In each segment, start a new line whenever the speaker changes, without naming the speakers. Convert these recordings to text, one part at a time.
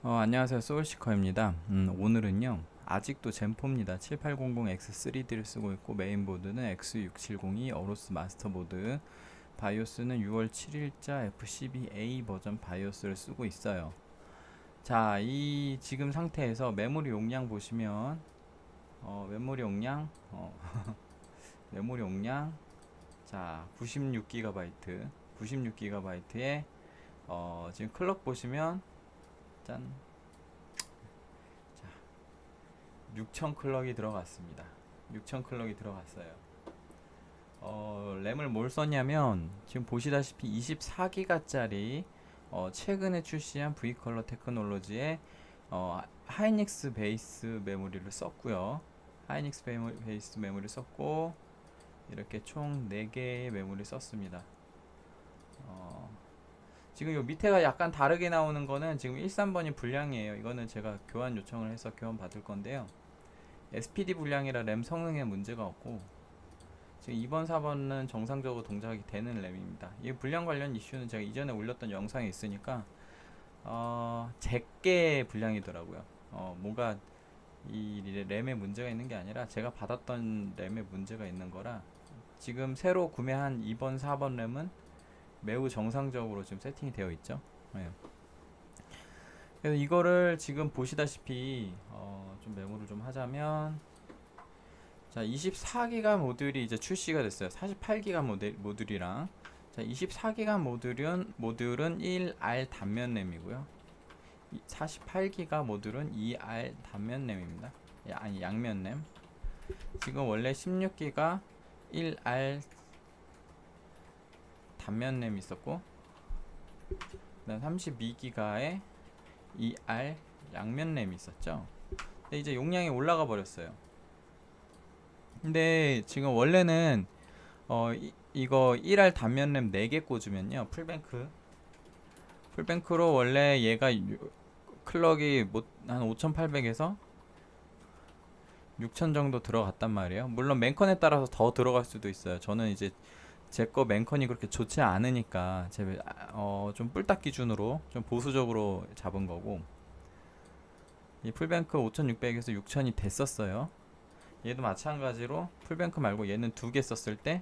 안녕하세요. 소울시커입니다. 오늘은요. 아직도 젠포입니다. 7800X3D를 쓰고 있고 메인보드는 X670이 어로스 마스터보드, 바이오스는 6월 7일자 F12A 버전 바이오스를 쓰고 있어요. 자, 이 지금 상태에서 메모리 용량 보시면 메모리 용량 메모리 용량 자 96GB 96GB에 지금 클럭 보시면 짠 6000 클럭이 들어갔습니다. 6000 클럭이 들어갔어요. 램을 뭘 썼냐면 지금 보시다시피 24기가짜리 최근에 출시한 V컬러 테크놀로지의 하이닉스 베이스 메모리를 썼고요. 하이닉스 베이스 메모리 썼고 이렇게 총 4개의 메모리 썼습니다. 지금 요 밑에가 약간 다르게 나오는 거는 지금 13번이 불량이에요. 이거는 제가 교환 요청을 해서 교환 받을 건데요. SPD 불량이라 램 성능에 문제가 없고 지금 2번, 4번은 정상적으로 동작이 되는 램입니다. 이 불량 관련 이슈는 제가 이전에 올렸던 영상에 있으니까 제게 불량이더라고요. 뭔가 이 램에 문제가 있는 게 아니라 제가 받았던 램에 문제가 있는 거라 지금 새로 구매한 2번, 4번 램은 매우 정상적으로 지금 세팅이 되어 있죠. 네. 그래서 이거를 지금 보시다시피 좀 메모를 좀 하자면 자 24기가 모듈이 이제 출시가 됐어요. 48기가 모듈이랑 자 24기가 모듈은 1R 단면 램이고요. 48기가 모듈은 2R 단면 램입니다. 아니 양면 램. 지금 원래 16기가 1R 단면 램 있었고 그다음 32기가에 2R 양면 램이 있었죠. 근데 이제 용량이 올라가 버렸어요. 근데 지금 원래는 이거 1R 단면 램 4개 꽂으면요 풀뱅크로 원래 얘가 클럭이 한 5800에서 6000 정도 들어갔단 말이에요. 물론 맨컨에 따라서 더 들어갈 수도 있어요. 저는 이제 제 거 맨컨이 그렇게 좋지 않으니까 좀 뿔딱 기준으로 좀 보수적으로 잡은 거고 이 풀뱅크 5600에서 6000이 됐었어요. 얘도 마찬가지로 풀뱅크 말고 얘는 2개 썼을 때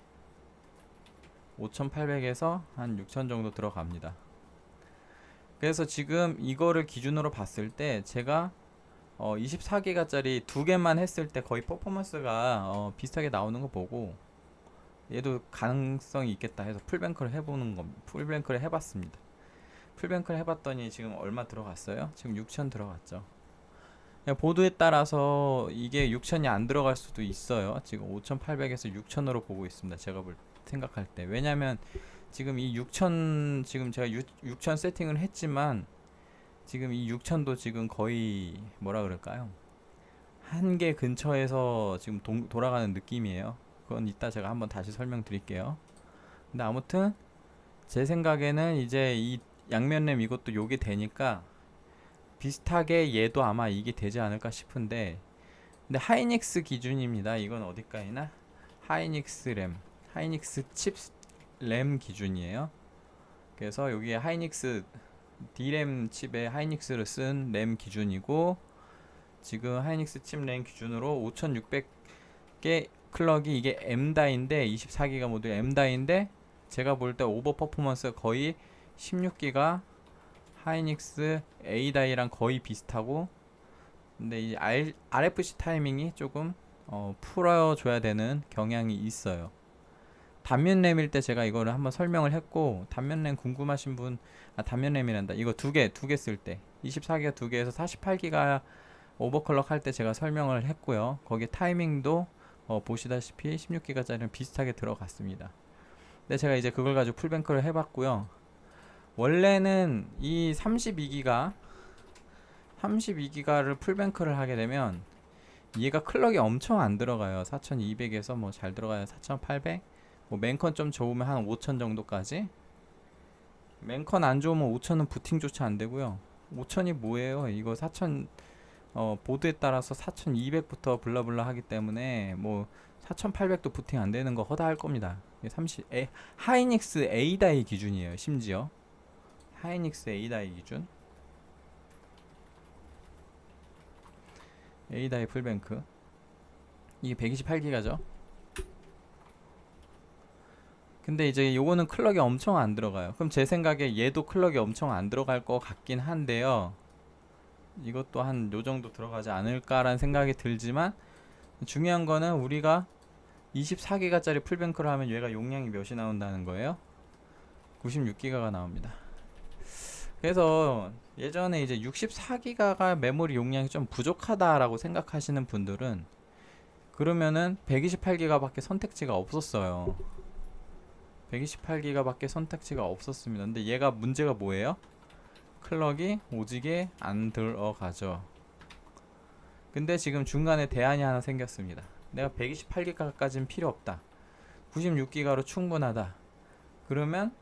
5800에서 한 6000 정도 들어갑니다. 그래서 지금 이거를 기준으로 봤을 때 제가 24기가짜리 2개만 했을 때 거의 퍼포먼스가 비슷하게 나오는 거 보고 얘도 가능성이 있겠다 해서 풀뱅크를 해봤습니다. 풀뱅크를 해봤더니 지금 얼마 들어갔어요? 지금 6000 들어갔죠. 보드에 따라서 이게 6000이 안 들어갈 수도 있어요. 지금 5800에서 6000으로 보고 있습니다. 제가 생각할 때. 왜냐면 지금 이 6000 지금 제가 6000 세팅을 했지만 지금 이 6000도 지금 거의 뭐라 그럴까요? 한개 근처에서 지금 돌아가는 느낌이에요. 그건 이따 제가 한번 다시 설명드릴게요. 근데 아무튼 제 생각에는 이제 이 양면램 이것도 요게 되니까 비슷하게 얘도 아마 이게 되지 않을까 싶은데 근데 하이닉스 기준입니다. 이건 어디까지나 하이닉스 램 하이닉스 칩 램 기준이에요. 그래서 여기에 하이닉스 D램 칩에 하이닉스를 쓴 램 기준이고 지금 하이닉스 칩 램 기준으로 5600개 클럭이 이게 M다인데 24기가 모듈 M다인데 제가 볼 때 오버 퍼포먼스 거의 16기가 하이닉스 A다이랑 거의 비슷하고 근데 이 RFC 타이밍이 조금 풀어줘야 되는 경향이 있어요. 단면 램일 때 제가 이거를 한번 설명을 했고 단면 램 궁금하신 분 단면 램이란다. 이거 두 개 쓸 때 24기가 2개에서 48기가 오버클럭 할 때 제가 설명을 했고요. 거기 타이밍도 보시다시피 16기가짜리는 비슷하게 들어갔습니다. 근데 제가 이제 그걸 가지고 풀뱅크를 해봤고요. 원래는 이 32기가를 풀뱅크를 하게 되면 얘가 클럭이 엄청 안 들어가요. 4200에서 뭐 잘 들어가요. 4800 뭐 맨컨 좀 좋으면 한 5000 정도까지. 맨컨 안 좋으면 5000은 부팅조차 안 되고요. 5000이 뭐예요? 이거 4000 보드에 따라서 4200부터 블라블라 하기 때문에 뭐 4800도 부팅 안 되는 거 허다할 겁니다. 하이닉스 A다이 기준이에요. 심지어 하이닉스 A다이 기준. A다이 풀뱅크 이게 128기가죠. 근데 이제 요거는 클럭이 엄청 안 들어가요. 그럼 제 생각에 얘도 클럭이 엄청 안 들어갈 것 같긴 한데요. 이것도 한 요 정도 들어가지 않을까라는 생각이 들지만, 중요한 거는 우리가 24기가짜리 풀뱅크를 하면 얘가 용량이 몇이 나온다는 거예요? 96기가가 나옵니다. 그래서 예전에 이제 64기가가 메모리 용량이 좀 부족하다라고 생각하시는 분들은, 그러면은 128기가밖에 선택지가 없었어요. 128기가밖에 선택지가 없었습니다. 근데 얘가 문제가 뭐예요? 클럭이 오지게 안 들어가죠. 근데 지금 중간에 대안이 하나 생겼습니다. 내가 128기가까지는 필요 없다, 96기가로 충분하다, 그러면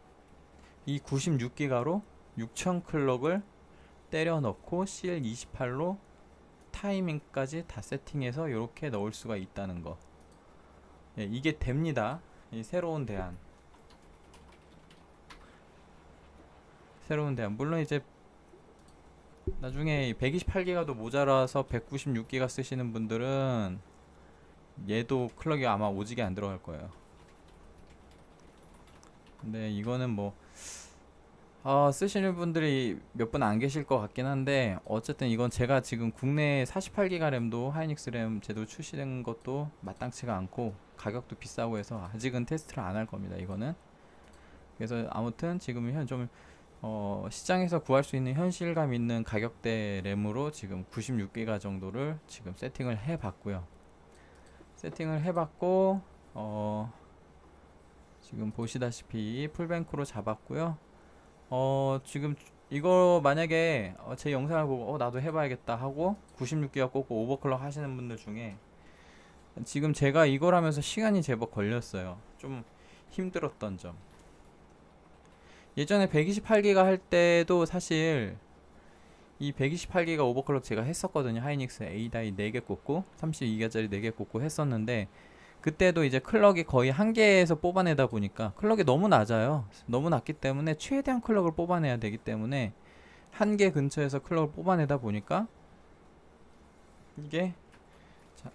이 96기가로 6000 클럭을 때려 넣고 CL28로 타이밍까지 다 세팅해서 이렇게 넣을 수가 있다는 거. 예, 이게 됩니다. 이 새로운 대안. 물론 이제 나중에 128기가도 모자라서 196기가 쓰시는 분들은 얘도 클럭이 아마 오지게 안 들어갈 거예요. 근데 이거는 뭐 쓰시는 분들이 몇 분 안 계실 것 같긴 한데, 어쨌든 이건 제가 지금 국내 48기가 램도 하이닉스 램 제도 출시된 것도 마땅치가 않고 가격도 비싸고 해서 아직은 테스트를 안 할 겁니다, 이거는. 그래서 아무튼 지금은 좀 시장에서 구할 수 있는 현실감 있는 가격대 램으로 지금 96기가 정도를 지금 세팅을 해 봤고요. 지금 보시다시피 풀뱅크로 잡았고요. 지금 이거 만약에 제 영상을 보고 나도 해봐야겠다 하고 96기가 꽂고 오버클럭 하시는 분들 중에, 지금 제가 이걸 하면서 시간이 제법 걸렸어요. 좀 힘들었던 점. 예전에 128기가 할 때도 사실 이 128기가 오버클럭 제가 했었거든요. 하이닉스 A다이 4개 꽂고 32기가짜리 4개 꽂고 했었는데, 그때도 이제 클럭이 거의 한개에서 뽑아내다 보니까 클럭이 너무 낮아요. 너무 낮기 때문에 최대한 클럭을 뽑아내야 되기 때문에 한개 근처에서 클럭을 뽑아내다 보니까 이게 자,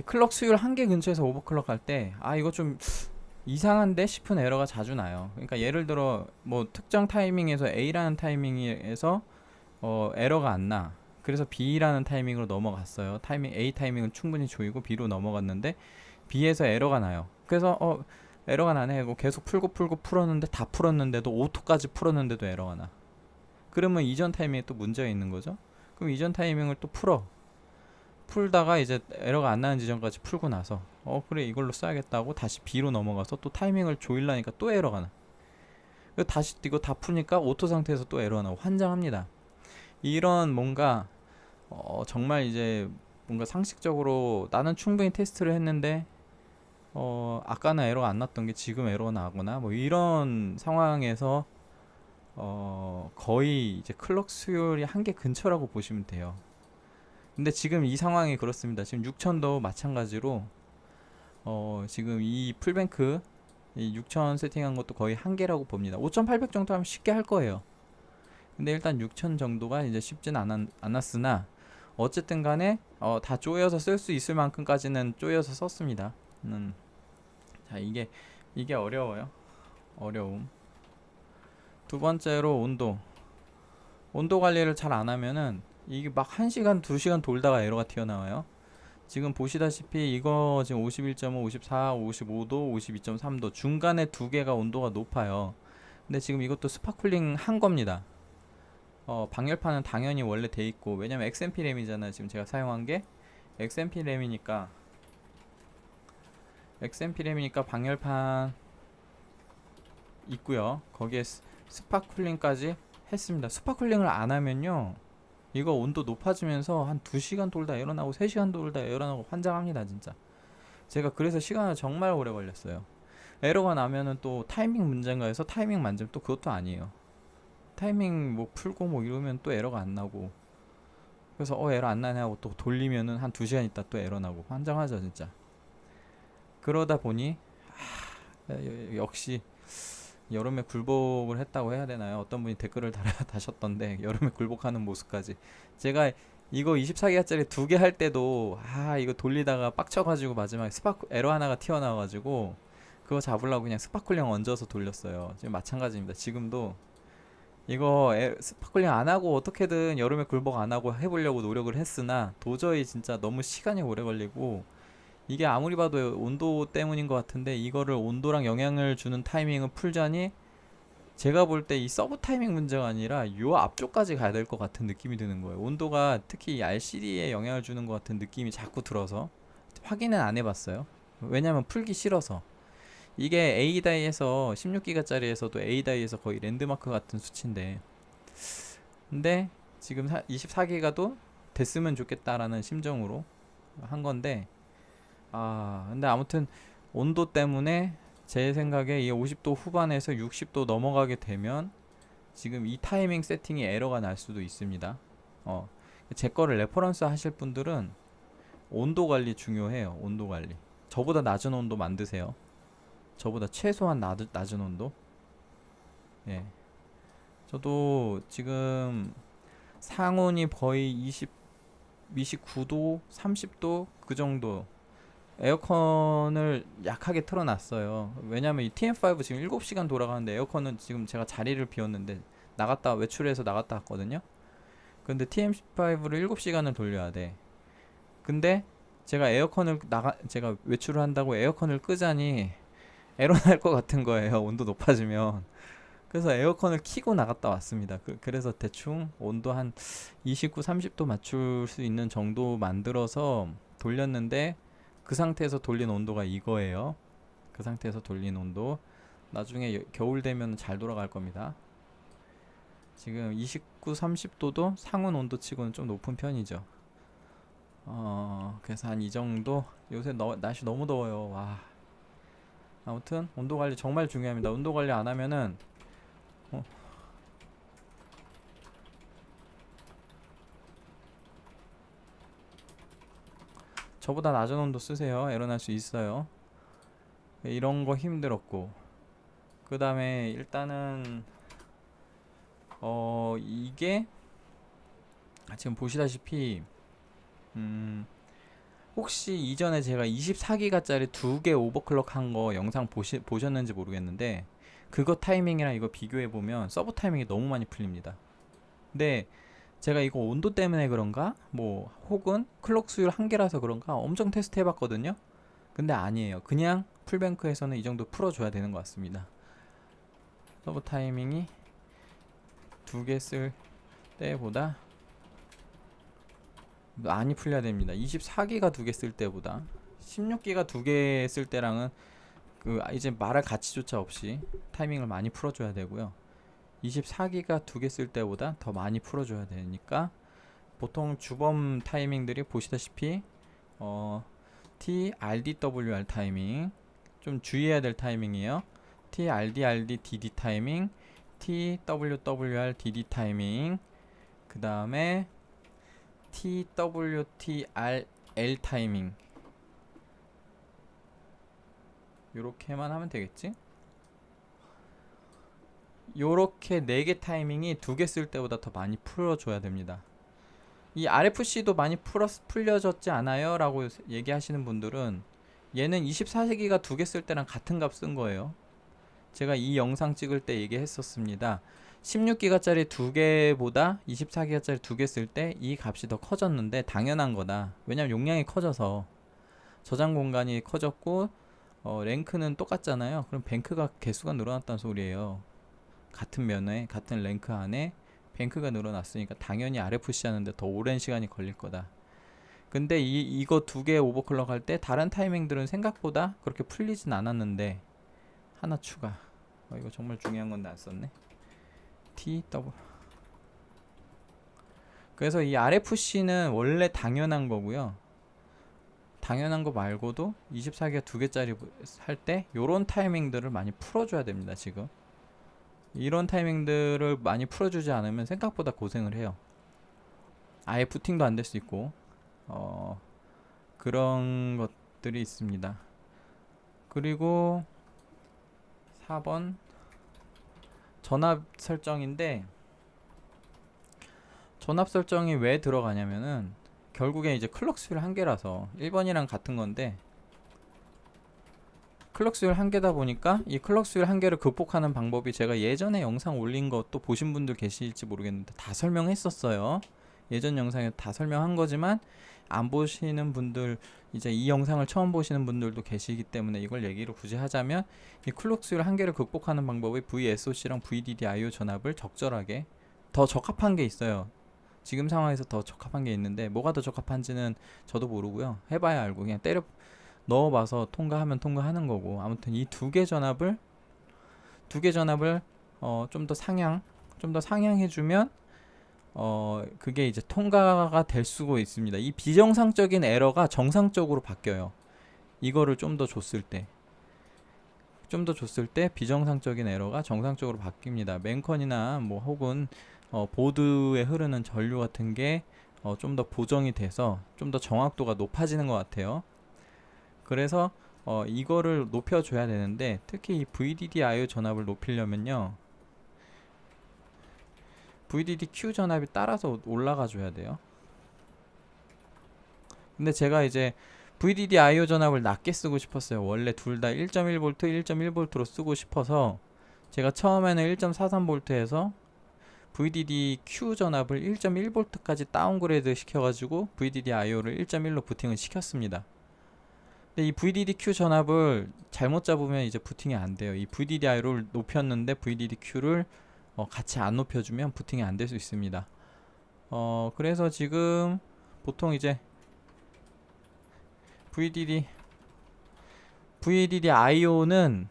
클럭 수율 한개 근처에서 오버클럭 할 때 이거 좀 이상한데 싶은 에러가 자주 나요. 그러니까 예를 들어 뭐 특정 타이밍에서 A라는 타이밍에서 에러가 안 나. 그래서 B라는 타이밍으로 넘어갔어요. A 타이밍은 충분히 조이고 B로 넘어갔는데 B에서 에러가 나요. 그래서 에러가 나네 하고 계속 풀고 풀었는데 다 풀었는데도 오토까지 풀었는데도 에러가 나. 그러면 이전 타이밍에 또 문제가 있는 거죠. 그럼 이전 타이밍을 또 풀다가 이제 에러가 안 나는 지점까지 풀고 나서 그래 이걸로 써야겠다고 다시 B로 넘어가서 또 타이밍을 조일라니까 또 에러가 나. 다시 이거 다 푸니까 오토 상태에서 또 에러가 나고 환장합니다. 이런 뭔가 정말 이제 뭔가 상식적으로 나는 충분히 테스트를 했는데 아까는 에러가 안 났던 게 지금 에러가 나거나 뭐 이런 상황에서 거의 이제 클럭 수율이 한개 근처라고 보시면 돼요. 근데 지금 이 상황이 그렇습니다. 지금 6000도 마찬가지로 지금 이 풀뱅크 이 6000 세팅한 것도 거의 한개라고 봅니다. 5800 정도 하면 쉽게 할 거예요. 근데 일단 6000 정도가 이제 쉽진 않았으나 어쨌든 간에 다 조여서 쓸 수 있을 만큼까지는 조여서 썼습니다. 자, 이게 어려워요. 어려움. 두 번째로 온도 관리를 잘 안 하면은 이게 막 1시간 2시간 돌다가 에러가 튀어나와요. 지금 보시다시피 이거 지금 51.5, 54, 55도, 52.3도 중간에 두 개가 온도가 높아요. 근데 지금 이것도 스파클링 한 겁니다. 방열판은 당연히 원래 돼 있고, 왜냐면 XMP 램이잖아요. 지금 제가 사용한 게 XMP 램이니까 방열판 있고요. 거기에 스파클링까지 했습니다. 스파클링을 안 하면요 이거 온도 높아지면서 한 2시간 돌다 에러나고 3시간 돌다 에러나고 환장합니다 진짜. 제가 그래서 시간을 정말 오래 걸렸어요. 에러가 나면은 또 타이밍 문제인가 해서 타이밍 만지면 또 그것도 아니에요. 타이밍 뭐 풀고 뭐 이러면 또 에러가 안 나고, 그래서 에러 안 나네 하고 또 돌리면은 한 2시간 있다 또 에러 나고 환장하죠 진짜. 그러다 보니 역시 여름에 굴복을 했다고 해야 되나요? 어떤 분이 댓글을 다셨던데 여름에 굴복하는 모습까지. 제가 이거 24기가짜리 2개 할 때도 이거 돌리다가 빡쳐가지고 마지막에 스파크 에러 하나가 튀어나와가지고 그거 잡으려고 그냥 스파클링 얹어서 돌렸어요. 지금 마찬가지입니다. 지금도 이거 스파클링 안 하고 어떻게든 여름에 굴복 안 하고 해보려고 노력을 했으나 도저히 진짜 너무 시간이 오래 걸리고, 이게 아무리 봐도 온도 때문인 것 같은데 이거를 온도랑 영향을 주는 타이밍을 풀자니 제가 볼 때 이 서브 타이밍 문제가 아니라 요 앞쪽까지 가야 될 것 같은 느낌이 드는 거예요. 온도가 특히 이 RCD에 영향을 주는 것 같은 느낌이 자꾸 들어서 확인은 안 해봤어요. 왜냐면 풀기 싫어서. 이게 A다이에서 16기가짜리에서도 A다이에서 거의 랜드마크 같은 수치인데, 근데 지금 24기가도 됐으면 좋겠다라는 심정으로 한 건데, 근데 아무튼 온도 때문에 제 생각에 이 50도 후반에서 60도 넘어가게 되면 지금 이 타이밍 세팅이 에러가 날 수도 있습니다. 제 거를 레퍼런스 하실 분들은 온도 관리 중요해요. 온도 관리. 저보다 낮은 온도 만드세요. 저보다 최소한 낮은 온도. 예. 저도 지금 상온이 거의 29도, 30도 그 정도 에어컨을 약하게 틀어놨어요. 왜냐면 이 TM5 지금 7시간 돌아가는데 에어컨은 지금 제가 자리를 비웠는데 나갔다 외출해서 나갔다 왔거든요. 근데 TM5를 7시간을 돌려야 돼. 근데 제가 외출을 한다고 에어컨을 끄자니 에러 날 것 같은 거예요. 온도 높아지면. 그래서 에어컨을 켜고 나갔다 왔습니다. 그래서 대충 온도 한 29, 30도 맞출 수 있는 정도 만들어서 돌렸는데, 그 상태에서 돌린 온도가 이거예요. 그 상태에서 돌린 온도. 나중에 겨울 되면 잘 돌아갈 겁니다. 지금 29, 30도도 상온 온도 치고는 좀 높은 편이죠. 그래서 한 이 정도. 요새 날씨 너무 더워요. 와. 아무튼 온도 관리 정말 중요합니다. 온도 관리 안 하면은 어, 저보다 낮은 온도 쓰세요. 에러 날 수 있어요. 이런 거 힘들었고, 그 다음에 일단은 이게 지금 보시다시피 혹시 이전에 제가 24기가짜리 2개 오버클럭 한 거 영상 보셨는지 모르겠는데, 그거 타이밍이랑 이거 비교해 보면 서브 타이밍이 너무 많이 풀립니다. 근데 제가 이거 온도 때문에 그런가, 뭐 혹은 클럭 수율 한계라서 그런가 엄청 테스트 해봤거든요. 근데 아니에요. 그냥 풀뱅크에서는 이 정도 풀어줘야 되는 것 같습니다. 서브 타이밍이 2개 쓸 때보다 많이 풀려야 됩니다. 24기가 2개 쓸 때보다 16기가 2개 쓸 때랑은 이제 말할 가치조차 없이 타이밍을 많이 풀어줘야 되고요. 24기가 2개 쓸 때보다 더 많이 풀어줘야 되니까 보통 주범 타이밍들이 보시다시피 TRDWR 타이밍, 좀 주의해야 될 타이밍이에요. TRDRD DD 타이밍, TWWR DD 타이밍, 그 다음에 TWTRL 타이밍. 요렇게만 하면 되겠지? 요렇게 4개 타이밍이 2개 쓸 때보다 더 많이 풀어줘야 됩니다. 이 RFC도 많이 풀려졌지 않아요? 라고 얘기하시는 분들은 얘는 24기가 2개 쓸 때랑 같은 값 쓴 거예요. 제가 이 영상 찍을 때 얘기했었습니다. 16기가짜리 2개보다 24기가짜리 2개 쓸 때 이 값이 더 커졌는데 당연한 거다. 왜냐면 용량이 커져서 저장 공간이 커졌고 랭크는 똑같잖아요. 그럼 뱅크가 개수가 늘어났다는 소리예요. 같은 면에 같은 랭크 안에 뱅크가 늘어났으니까 당연히 RFC 하는데 더 오랜 시간이 걸릴 거다. 근데 이거 2개 오버클럭 할 때 다른 타이밍들은 생각보다 그렇게 풀리진 않았는데 하나 추가. 이거 정말 중요한 건데 안 썼네. TW. 그래서 이 RFC는 원래 당연한 거고요. 당연한 거 말고도 24기가 2개짜리 할 때 요런 타이밍들을 많이 풀어줘야 됩니다. 지금 이런 타이밍들을 많이 풀어주지 않으면 생각보다 고생을 해요. 아예 부팅도 안 될 수 있고 그런 것들이 있습니다. 그리고 4번 전압 설정인데, 전압 설정이 왜 들어가냐면은 결국에 이제 클럭 수율 한계라서 1번이랑 같은 건데, 클럭 수율 한계다 보니까 이 클럭 수율 한계를 극복하는 방법이 제가 예전에 영상 올린 것도 보신 분들 계실지 모르겠는데 다 설명했었어요. 예전 영상에 다 설명한 거지만 안 보시는 분들, 이제 이 영상을 처음 보시는 분들도 계시기 때문에 이걸 얘기를 굳이 하자면, 이 클럭 수율 한계를 극복하는 방법이 VSOC랑 VDD/IO 전압을 적절하게, 더 적합한 게 있어요. 지금 상황에서 더 적합한 게 있는데 뭐가 더 적합한지는 저도 모르고요. 해봐야 알고 그냥 때려 넣어봐서 통과하면 통과하는 거고, 아무튼 이 두 개 전압을 좀 더 상향해주면 그게 이제 통과가 될 수가 있습니다. 이 비정상적인 에러가 정상적으로 바뀌어요. 이거를 좀 더 줬을 때 비정상적인 에러가 정상적으로 바뀝니다. 맨컨이나 뭐 혹은 보드에 흐르는 전류 같은 게 좀 더 보정이 돼서 좀 더 정확도가 높아지는 것 같아요. 그래서 이거를 높여줘야 되는데, 특히 이 VDD/IO 전압을 높이려면요, VDD/Q 전압이 따라서 올라가 줘야 돼요. 근데 제가 이제 VDD/IO 전압을 낮게 쓰고 싶었어요. 원래 둘 다 1.1V, 1.1V로 쓰고 싶어서 제가 처음에는 1.43V에서 VDD/Q 전압을 1.1V까지 다운그레이드 시켜가지고 VDD/IO를 1.1로 부팅을 시켰습니다. 근데 이 VDD/Q 전압을 잘못 잡으면 이제 부팅이 안 돼요. 이 VDD/IO를 높였는데 VDD/Q를 같이 안 높여주면 부팅이 안 될 수 있습니다. 그래서 지금 보통 이제 VDD/IO는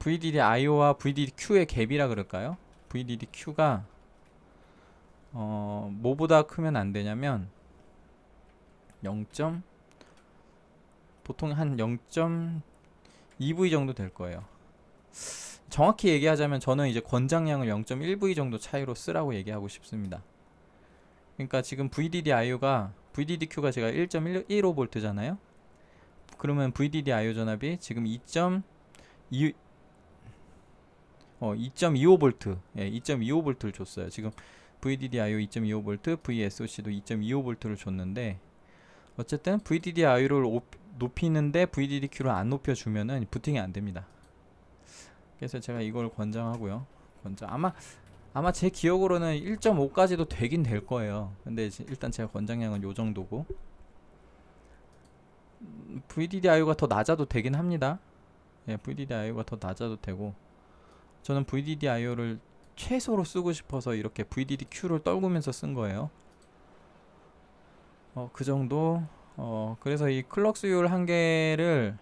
VDD/IO와 VDD/Q의 갭이라 그럴까요? VDD/Q가 뭐보다 크면 안 되냐면 보통 한 0.2V 정도 될 거예요. 정확히 얘기하자면 저는 이제 권장량을 0.1V 정도 차이로 쓰라고 얘기하고 싶습니다. 그러니까 지금 VDD/Q가 제가 1.15V잖아요. 그러면 VDD/IO 전압이 지금 2.25V, 예, 2.25V를 줬어요. 지금 VDD/IO 2.25V, VSOC도 2.25V를 줬는데, 어쨌든 VDD/IO를 높이는데 VDD/Q를 안 높여주면은 부팅이 안 됩니다. 그래서 제가 이걸 권장하고요. 아마 제 기억으로는 1.5까지도 되긴 될 거예요. 근데 일단 제가 권장량은 요 정도고, VDD/IO가 더 낮아도 되긴 합니다. 예, VDD/IO가 더 낮아도 되고, 저는 VDD/IO를 최소로 쓰고 싶어서 이렇게 VDD/Q를 떨구면서 쓴 거예요. 그 정도. 그래서 이 클럭 수율 한계를,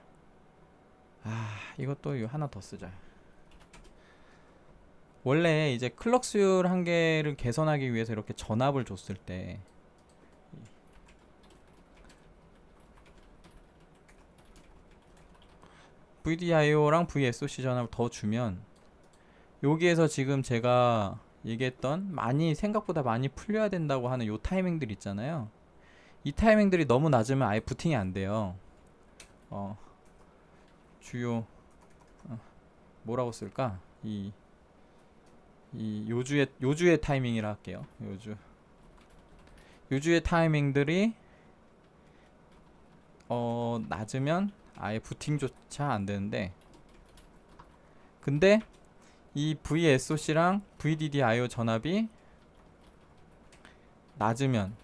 이것도 하나 더 쓰자. 원래 이제 클럭 수율 한계를 개선하기 위해서 이렇게 전압을 줬을 때, VDIO랑 VSOC 전압을 더 주면, 여기에서 지금 제가 얘기했던 생각보다 많이 풀려야 된다고 하는 요 타이밍들 있잖아요. 이 타이밍들이 너무 낮으면 아예 부팅이 안 돼요. 주요 뭐라고 쓸까? 요주의 타이밍이라 할게요. 요주의 타이밍들이 낮으면 아예 부팅조차 안 되는데, 근데 이 VSOC랑 VDD/IO 전압이 낮으면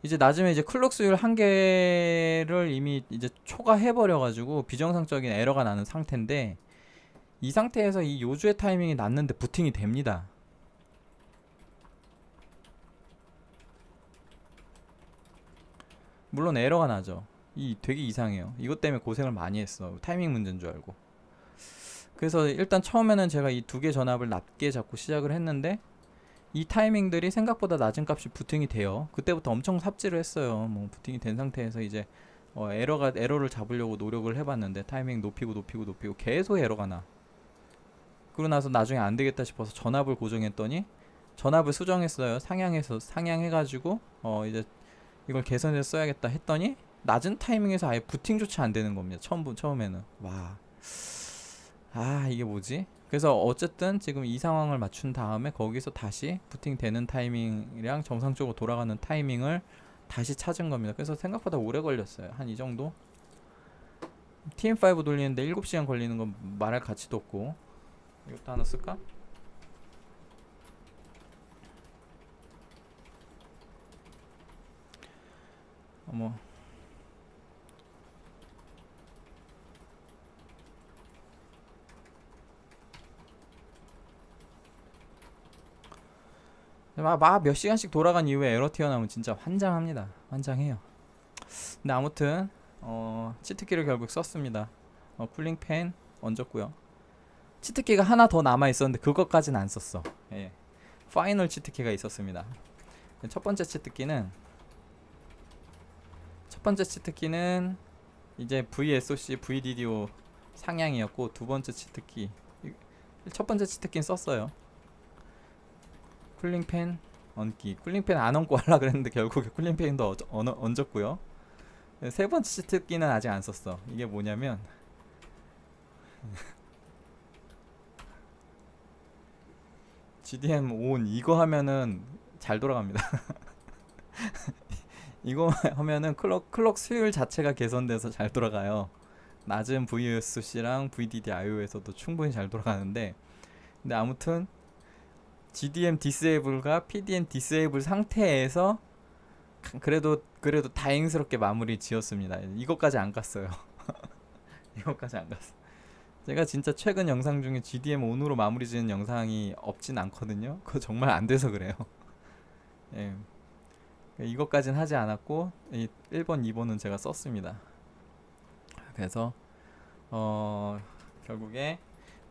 이제 클럭 수율 한계를 이미 이제 초과해 버려 가지고 비정상적인 에러가 나는 상태인데, 이 상태에서 이 요주의 타이밍이 났는데 부팅이 됩니다. 물론 에러가 나죠. 되게 이상해요. 이것 때문에 고생을 많이 했어. 타이밍 문제인 줄 알고. 그래서 일단 처음에는 제가 이 두 개 전압을 낮게 잡고 시작을 했는데, 이 타이밍들이 생각보다 낮은 값이 부팅이 돼요. 그때부터 엄청 삽질을 했어요. 뭐 부팅이 된 상태에서 이제 에러를 잡으려고 노력을 해봤는데, 타이밍 높이고 계속 에러가 나. 그러고 나서 나중에 안 되겠다 싶어서 전압을 고정했더니, 전압을 수정했어요. 상향해가지고 이제 이걸 개선해서 써야겠다 했더니 낮은 타이밍에서 아예 부팅조차 안 되는 겁니다. 처음에는. 와. 아, 이게 뭐지? 그래서 어쨌든 지금 이 상황을 맞춘 다음에 거기서 다시 부팅 되는 타이밍이랑 정상적으로 돌아가는 타이밍을 다시 찾은 겁니다. 그래서 생각보다 오래 걸렸어요. 한 이 정도? TM5 돌리는데 7시간 걸리는 건 말할 가치도 없고. 이것도 하나 쓸까? 어머. 막 몇 시간씩 돌아간 이후에 에러 튀어나오면 진짜 환장합니다. 환장해요. 근데 아무튼 치트키를 결국 썼습니다. 쿨링팬 얹었고요. 치트키가 하나 더 남아 있었는데 그것까지는 안 썼어. 예. 파이널 치트키가 있었습니다. 첫 번째 치트키는 이제 VSOC, VDDO 상향이었고, 두 번째 치트키, 첫 번째 치트키는 썼어요. 쿨링팬 얹기. 쿨링팬 안 얹고 하려 그랬는데 결국에 쿨링팬도 얹었고요. 세 번째 치트키는 아직 안 썼어. 이게 뭐냐면 GDM ON 이거 하면은 잘 돌아갑니다. 이거 하면은 클럭 수율 자체가 개선돼서 잘 돌아가요. 낮은 VSC랑 VDDIO에서도 충분히 잘 돌아가는데, 근데 아무튼 GDM 디세이블과 PDM 디세이블 상태에서 그래도 다행스럽게 마무리 지었습니다. 이것까지 안 갔어요. 이것까지 안 갔어. 제가 진짜 최근 영상 중에 GDM ON으로 마무리 지은 영상이 없진 않거든요. 그거 정말 안 돼서 그래요. 예. 이것까진 하지 않았고, 1번, 2번은 제가 썼습니다. 그래서 결국에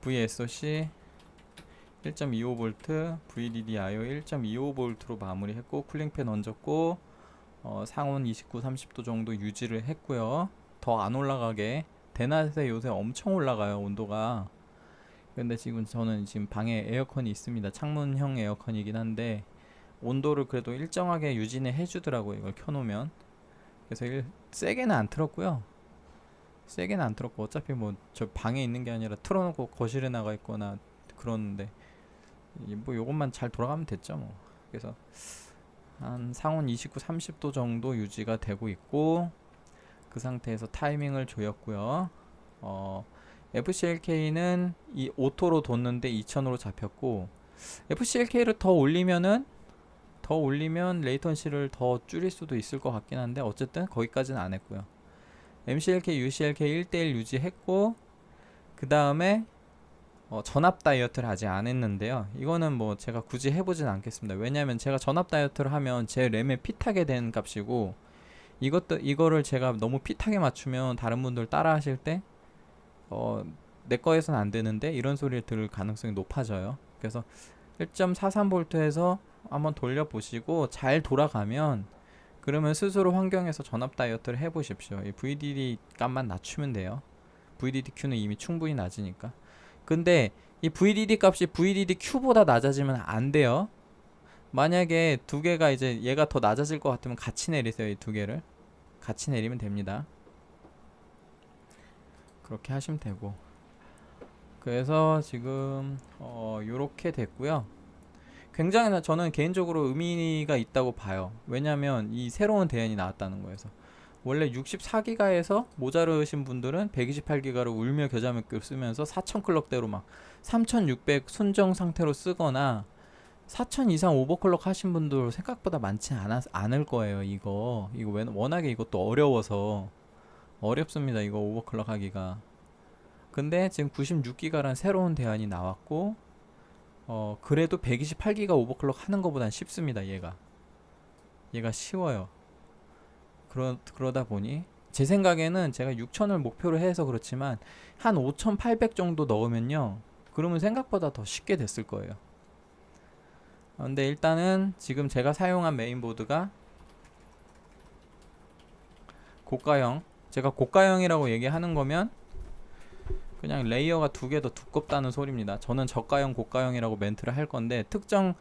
VSOC 1.25V, VDDIO 1.25V로 마무리했고, 쿨링팬 얹었고, 상온 29, 30도 정도 유지를 했고요. 더 안 올라가게. 대낮에 요새 엄청 올라가요, 온도가. 근데 저는 지금 방에 에어컨이 있습니다. 창문형 에어컨이긴 한데 온도를 그래도 일정하게 유지는 해주더라고요, 이걸 켜놓으면. 그래서 세게는 안 틀었고요. 세게는 안 틀었고, 어차피 뭐 저 방에 있는 게 아니라 틀어놓고 거실에 나가 있거나 그러는데 뭐 요것만 잘 돌아가면 됐죠 뭐. 그래서 한 상온 29, 30도 정도 유지가 되고 있고, 그 상태에서 타이밍을 조였고요. FCLK는 이 오토로 뒀는데 2000으로 잡혔고, FCLK를 더 올리면 레이턴시를 더 줄일 수도 있을 것 같긴 한데, 어쨌든 거기까지는 안 했고요. MCLK, UCLK 1대1 유지했고, 그 다음에 전압 다이어트를 아직 안 했는데요. 이거는 뭐 제가 굳이 해보진 않겠습니다. 왜냐면 제가 전압 다이어트를 하면 제 램에 핏하게 되는 값이고, 이거를 제가 너무 핏하게 맞추면 다른 분들 따라 하실 때 내 거에선 안 되는데 이런 소리를 들을 가능성이 높아져요. 그래서 1.43V에서 한번 돌려보시고 잘 돌아가면, 그러면 스스로 환경에서 전압 다이어트를 해보십시오. 이 VDD 값만 낮추면 돼요. VDDQ는 이미 충분히 낮으니까. 근데 이 VDD 값이 VDDQ보다 낮아지면 안 돼요. 만약에 두 개가 이제 얘가 더 낮아질 것 같으면 같이 내리세요. 이 두 개를 같이 내리면 됩니다. 그렇게 하시면 되고, 그래서 지금 요렇게 됐고요. 굉장히 저는 개인적으로 의미가 있다고 봐요. 왜냐면 이 새로운 대안이 나왔다는 거여서. 원래 64기가에서 모자르신 분들은 128기가로 울며 겨자 먹기로 쓰면서 4000클럭대로 막 3600 순정 상태로 쓰거나, 4000 이상 오버클럭 하신 분들 생각보다 많지 않을 거예요. 이거 워낙에 이것도 어렵습니다, 이거 오버클럭 하기가. 근데 지금 96기가란 새로운 대안이 나왔고, 그래도 128기가 오버클럭 하는 것보단 쉽습니다. 얘가 쉬워요. 그러다 보니 제 생각에는 제가 6000을 목표로 해서 그렇지만 한 5800 정도 넣으면요, 그러면 생각보다 더 쉽게 됐을 거예요. 근데 일단은 지금 제가 사용한 메인보드가 고가형. 제가 고가형이라고 얘기하는 거면 그냥 레이어가 두 개 더 두껍다는 소리입니다. 저는 저가형, 고가형이라고 멘트를 할 건데, 특정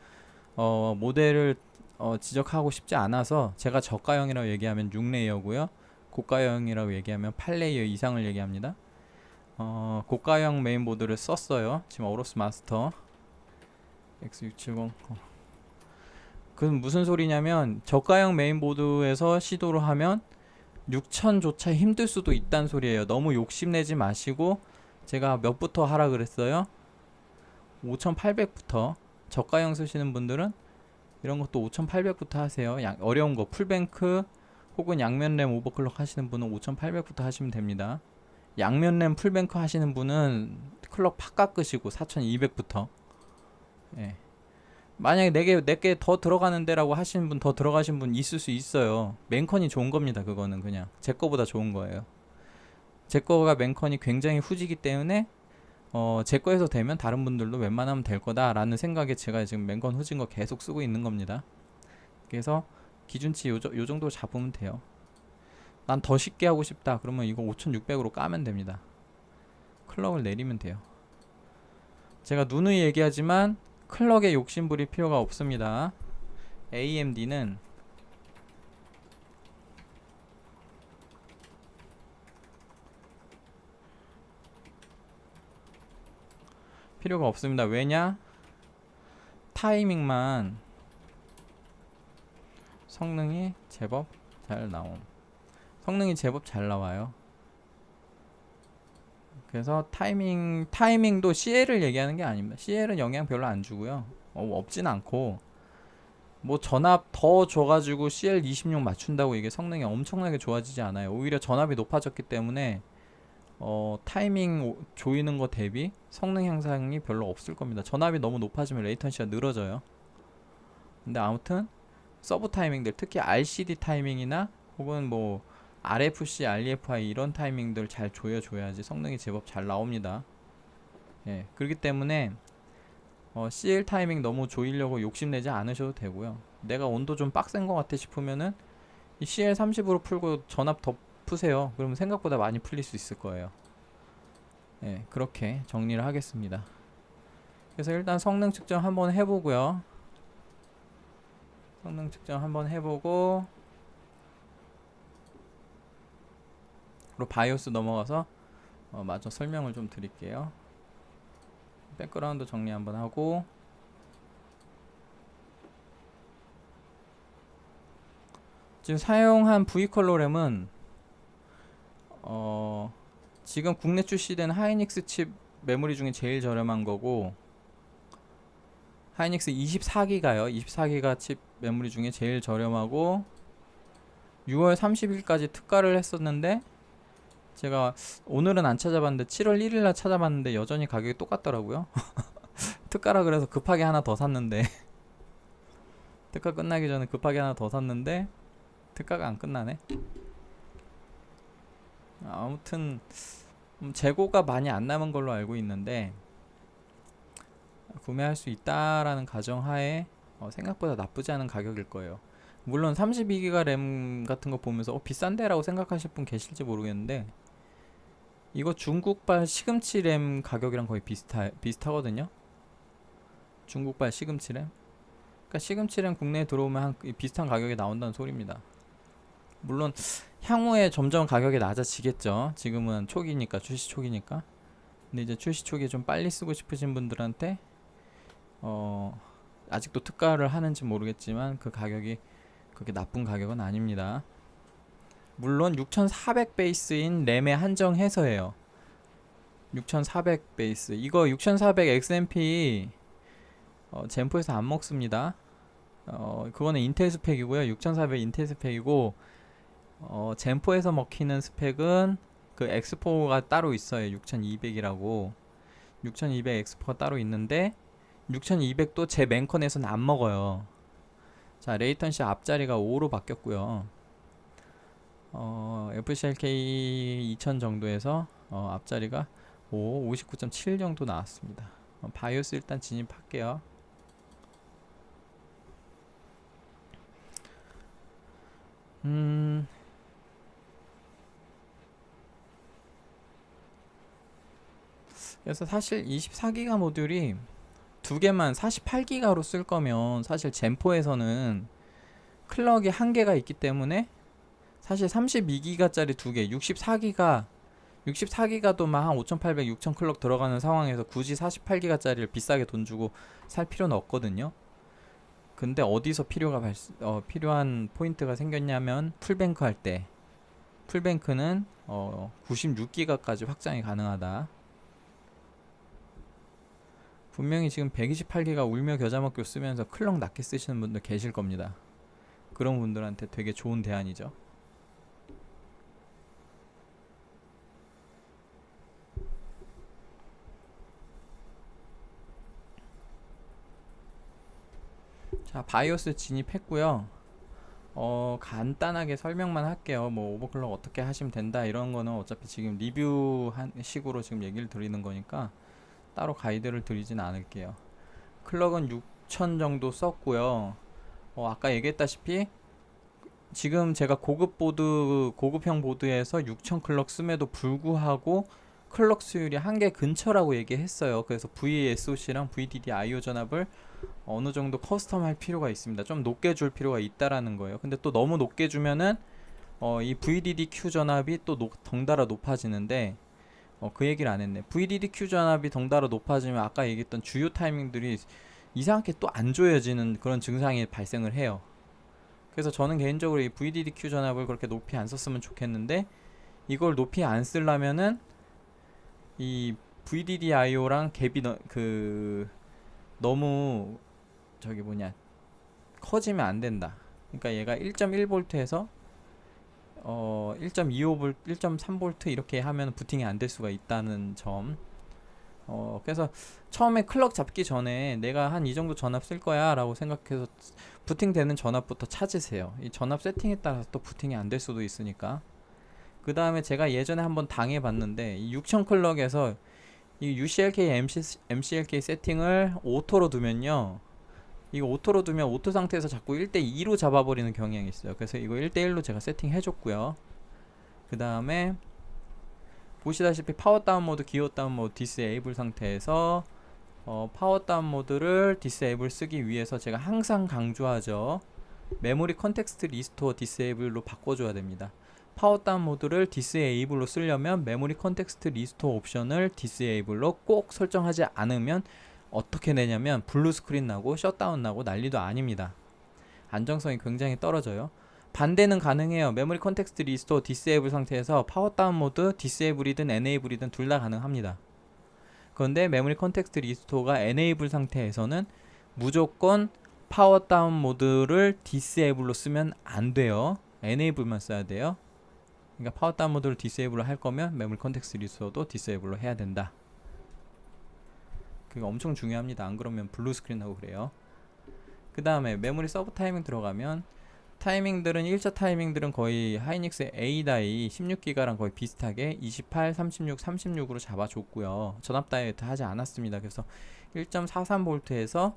모델을 지적하고 싶지 않아서 제가 저가형이라고 얘기하면 6레이어고요. 고가형이라고 얘기하면 8레이어 이상을 얘기합니다. 고가형 메인보드를 썼어요. 지금 어로스 마스터 X670. 그건 무슨 소리냐면 저가형 메인보드에서 시도를 하면 6000조차 힘들 수도 있단 소리예요. 너무 욕심내지 마시고, 제가 몇부터 하라 그랬어요? 5800부터. 저가형 쓰시는 분들은 이런 것도 5800부터 하세요. 어려운 거 풀뱅크 혹은 양면 램 오버클럭 하시는 분은 5800부터 하시면 됩니다. 양면 램 풀뱅크 하시는 분은 클럭 팍 깎으시고 4200부터. 예. 만약에 4개 더 들어가는데 라고 하시는 분, 더 들어가신 분 있을 수 있어요. 맨컨이 좋은 겁니다. 그거는 그냥 제 거보다 좋은 거예요. 제 거가 맨컨이 굉장히 후지기 때문에 제 거에서 되면 다른 분들도 웬만하면 될 거다 라는 생각에 제가 지금 맨컨 후진 거 계속 쓰고 있는 겁니다. 그래서 기준치 요 정도 잡으면 돼요. 난 더 쉽게 하고 싶다 그러면 이거 5600으로 까면 됩니다. 클럭을 내리면 돼요. 제가 누누이 얘기하지만 클럭에 욕심 부릴 필요가 없습니다. AMD는 필요가 없습니다. 왜냐? 타이밍만 성능이 제법 잘 성능이 제법 잘 나와요. 그래서 타이밍도 CL을 얘기하는 게 아닙니다. CL은 영향 별로 안 주고요. 없진 않고, 뭐 전압 더 줘가지고 CL26 맞춘다고 이게 성능이 엄청나게 좋아지지 않아요. 오히려 전압이 높아졌기 때문에 타이밍 조이는 거 대비 성능 향상이 별로 없을 겁니다. 전압이 너무 높아지면 레이턴시가 늘어져요. 근데 아무튼 서브 타이밍들, 특히 RCD 타이밍이나 혹은 뭐 RFC, REFI 이런 타이밍들 잘 조여줘야지 성능이 제법 잘 나옵니다. 예, 그렇기 때문에 CL 타이밍 너무 조이려고 욕심내지 않으셔도 되고요. 내가 온도 좀 빡센 것 같아 싶으면은 이 CL 30으로 풀고 전압 더 푸세요. 그러면 생각보다 많이 풀릴 수 있을 거예요. 예, 그렇게 정리를 하겠습니다. 그래서 일단 성능 측정 한번 해보고요. 성능 측정 한번 해보고, 그리고 바이오스 넘어가서 마저 설명을 좀 드릴게요. 백그라운드 정리 한번 하고, 지금 사용한 V컬러 램은 지금 국내 출시된 하이닉스 칩 메모리 중에 제일 저렴한 거고, 하이닉스 24기가요. 24기가 칩 메모리 중에 제일 저렴하고, 6월 30일까지 특가를 했었는데, 제가 오늘은 안 찾아봤는데 7월 1일날 찾아봤는데 여전히 가격이 똑같더라고요. 특가라 그래서 급하게 하나 더 샀는데 특가 끝나기 전에 급하게 하나 더 샀는데 특가가 안 끝나네. 아무튼 재고가 많이 안 남은 걸로 알고 있는데 구매할 수 있다라는 가정하에 생각보다 나쁘지 않은 가격일 거예요. 물론 32기가 램 같은 거 보면서 비싼데 라고 생각하실 분 계실지 모르겠는데, 이거 중국발 시금치 램 가격이랑 거의 비슷하거든요. 중국발 시금치 램. 그러니까 시금치 램 국내에 들어오면 비슷한 가격에 나온다는 소리입니다. 물론 향후에 점점 가격이 낮아지겠죠. 지금은 초기니까, 출시 초기니까. 근데 이제 출시 초기에 좀 빨리 쓰고 싶으신 분들한테 아직도 특가를 하는지 모르겠지만 그 가격이 그렇게 나쁜 가격은 아닙니다. 물론 6400 베이스인 램에 한정해서예요. 6400 베이스. 이거 6400 XMP 젠포에서 안 먹습니다. 그거는 인텔 스펙이고요. 6400 인텔 스펙이고, 젠포에서 먹히는 스펙은 그 X4가 따로 있어요. 6200이라고. 6200 X4가 따로 있는데 6200도 제 맨컨에서는 안 먹어요. 자, 레이턴시 앞자리가 5로 바뀌었고요. FCLK 2000 정도에서 앞자리가 59.7 정도 나왔습니다. 바이오스 일단 진입할게요. 그래서 사실 24기가 모듈이 두 개만 48기가로 쓸 거면 사실 젠포에서는 클럭이 한 개가 있기 때문에 사실 32기가짜리 두 개, 64기가도 막 한 5,800, 6,000 클럭 들어가는 상황에서 굳이 48기가짜리를 비싸게 돈 주고 살 필요는 없거든요. 근데 어디서 필요한 포인트가 생겼냐면 풀뱅크 할 때, 풀뱅크는 96기가까지 확장이 가능하다. 분명히 지금 128기가 울며 겨자 먹고 쓰면서 클럭 낮게 쓰시는 분들 계실 겁니다. 그런 분들한테 되게 좋은 대안이죠. 자, 바이오스 진입했고요. 간단하게 설명만 할게요. 뭐 오버클럭 어떻게 하시면 된다 이런 거는 어차피 지금 리뷰 식으로 지금 얘기를 드리는 거니까 따로 가이드를 드리진 않을게요. 클럭은 6000 정도 썼고요. 아까 얘기했다시피 지금 제가 고급형 보드에서 6000 클럭 씀에도 불구하고 클럭 수율이 1개 근처라고 얘기했어요. 그래서 VSOC랑 VDD/IO 전압을 어느 정도 커스텀 할 필요가 있습니다. 좀 높게 줄 필요가 있다라는 거예요. 근데 또 너무 높게 주면은 이 VDD/Q 전압이 또 덩달아 높아지는데 그 얘기를 안 했네. VDD/Q 전압이 덩달아 높아지면 아까 얘기했던 주요 타이밍들이 이상하게 또 안 조여지는 그런 증상이 발생을 해요. 그래서 저는 개인적으로 이 VDD/Q 전압을 그렇게 높이 안 썼으면 좋겠는데, 이걸 높이 안 쓰려면은 이 VDD/IO랑 갭이 너무 커지면 안 된다. 그러니까 얘가 1.1V에서 1.25V, 1.3V 이렇게 하면 부팅이 안 될 수가 있다는 점. 그래서 처음에 클럭 잡기 전에 내가 한 이 정도 전압 쓸 거야 라고 생각해서 부팅되는 전압부터 찾으세요. 이 전압 세팅에 따라서 또 부팅이 안 될 수도 있으니까. 그 다음에 제가 예전에 한번 당해봤는데, 이 6000 클럭에서 이 UCLK, MCLK 세팅을 오토로 두면요, 이거 오토로 두면 오토 상태에서 자꾸 1대2로 잡아버리는 경향이 있어요. 그래서 이거 1대1로 제가 세팅해줬고요. 그 다음에 보시다시피 파워 다운 모드, 기어 다운 모드 디스에이블 상태에서 파워 다운 모드를 디스에이블 쓰기 위해서 제가 항상 강조하죠. 메모리 컨텍스트 리스토어 디스에이블로 바꿔줘야 됩니다. 파워 다운 모드를 디스에이블로 쓰려면 메모리 컨텍스트 리스토어 옵션을 디스에이블로 꼭 설정하지 않으면 어떻게 되냐면 블루 스크린 나고 셧다운 나고 난리도 아닙니다. 안정성이 굉장히 떨어져요. 반대는 가능해요. 메모리 컨텍스트 리스토어 디스에이블 상태에서 파워 다운 모드 디스에이블이든 에네이블이든 둘 다 가능합니다. 그런데 메모리 컨텍스트 리스토어가 에네이블 상태에서는 무조건 파워 다운 모드를 디스에이블로 쓰면 안 돼요. 에네이블만 써야 돼요. 그러니까 파워 다운 모드를 디스에이블로 할 거면 메모리 컨텍스트 리스토어도 디스에이블로 해야 된다. 그게 엄청 중요합니다. 안 그러면 블루 스크린 하고 그래요. 그 다음에 메모리 서브 타이밍 들어가면 타이밍들은 1차 타이밍들은 거의 하이닉스 A다이 16기가랑 거의 비슷하게 28, 36, 36으로 잡아줬고요. 전압 다이어트 하지 않았습니다. 그래서 1.43V에서